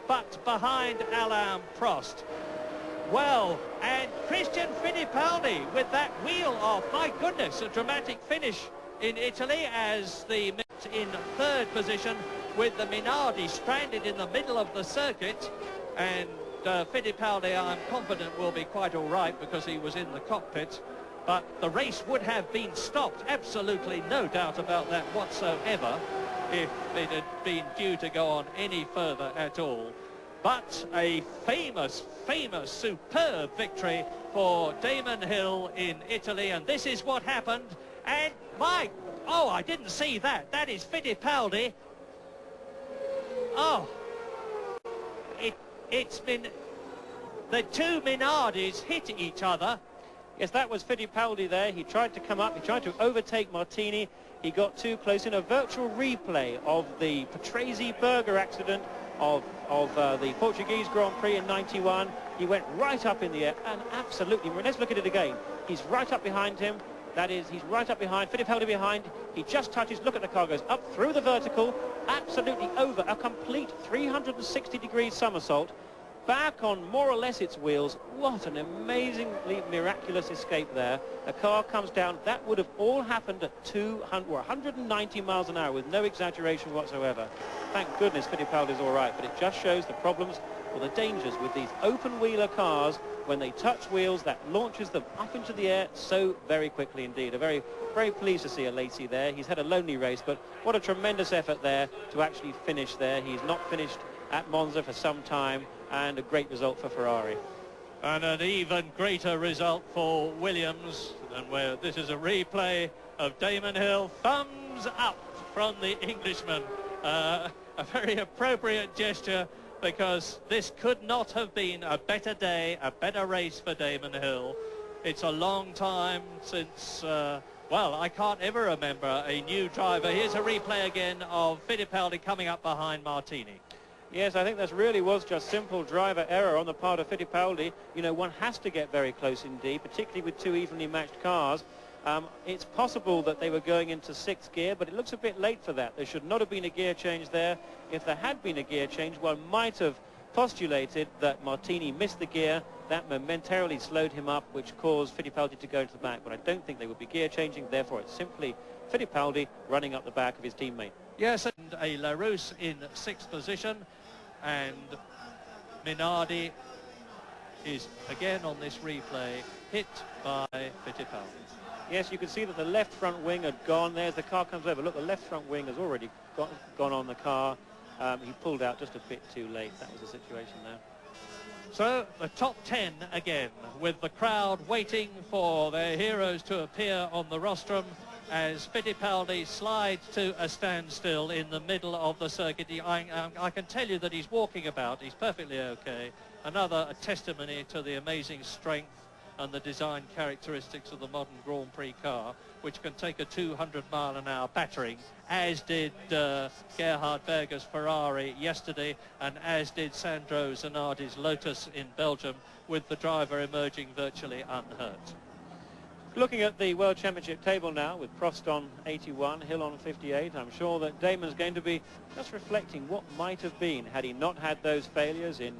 but behind Alain Prost. Well, and Christian Fittipaldi with that wheel off. My goodness, a dramatic finish in Italy as the in third position with the Minardi stranded in the middle of the circuit. And Fittipaldi, I'm confident, will be quite all right because he was in the cockpit. But the race would have been stopped, absolutely no doubt about that whatsoever, if it had been due to go on any further at all. But a famous, superb victory for Damon Hill in Italy, and this is what happened. And I didn't see that. That is Fittipaldi. Oh, it's been, the two Minardis hit each other. Yes, that was Fittipaldi there. He tried to come up, he tried to overtake Martini. He got too close in a virtual replay of the Patrese-Berger accident of the Portuguese Grand Prix in '91. He went right up in the air and absolutely, let's look at it again. He's right up behind him. That is, he's right up behind, Fittipaldi behind. He just touches, look at the car, goes up through the vertical, absolutely over a complete 360-degree somersault, back on more or less its wheels. What an amazingly miraculous escape there. The car comes down. That would have all happened at 190 miles an hour with no exaggeration whatsoever. Thank goodness Fittipaldi's all right, but it just shows the problems or the dangers with these open-wheeler cars. When they touch wheels, that launches them up into the air so very quickly indeed. Very pleased to see a Lacey there. He's had a lonely race, but what a tremendous effort there to actually finish there. He's not finished at Monza for some time, and a great result for Ferrari. And an even greater result for Williams, and where this is a replay of Damon Hill. Thumbs up from the Englishman. A very appropriate gesture, because this could not have been a better day, a better race for Damon Hill. It's a long time since, well, I can't ever remember a new driver. Here's a replay again of Fittipaldi coming up behind Martini. Yes, I think that really was just simple driver error on the part of Fittipaldi. You know, one has to get very close indeed, particularly with two evenly matched cars. It's possible that they were going into sixth gear, but it looks a bit late for that. There should not have been a gear change there. If there had been a gear change, one might have postulated that Martini missed the gear. That momentarily slowed him up, which caused Fittipaldi to go into the back. But I don't think they would be gear changing. Therefore, it's simply Fittipaldi running up the back of his teammate. Yes, and a LaRousse in sixth position. And Minardi is again on this replay hit by Fittipaldi. Yes, you can see that the left front wing had gone. There's the car comes over. Look, the left front wing has already gone on the car. He pulled out just a bit too late. That was the situation there. So the top 10 again, with the crowd waiting for their heroes to appear on the rostrum as Fittipaldi slides to a standstill in the middle of the circuit. I can tell you that he's walking about. He's perfectly okay. Another testimony to the amazing strength and the design characteristics of the modern Grand Prix car, which can take a 200-mile-an-hour battering, as did Gerhard Berger's Ferrari yesterday, and as did Sandro Zanardi's Lotus in Belgium, with the driver emerging virtually unhurt. Looking at the World Championship table now, with Prost on 81, Hill on 58, I'm sure that Damon's going to be just reflecting what might have been had he not had those failures in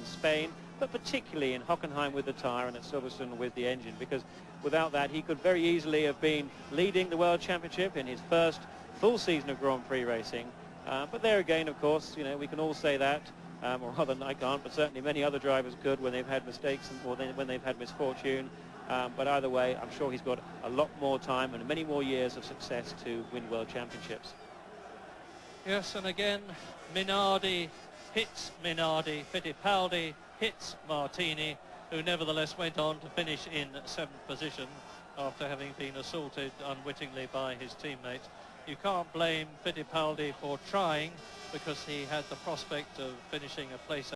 Spain, but particularly in Hockenheim with the tyre and at Silverstone with the engine, because without that he could very easily have been leading the World Championship in his first full season of Grand Prix racing. But there again, of course, you know, we can all say that, or rather I can't, but certainly many other drivers could when they've had mistakes or when they've had misfortune. But either way, I'm sure he's got a lot more time and many more years of success to win World Championships. Yes, and again, Minardi hits Minardi. Fittipaldi hits Martini, who nevertheless went on to finish in 7th position after having been assaulted unwittingly by his teammate. You can't blame Fittipaldi for trying, because he had the prospect of finishing a place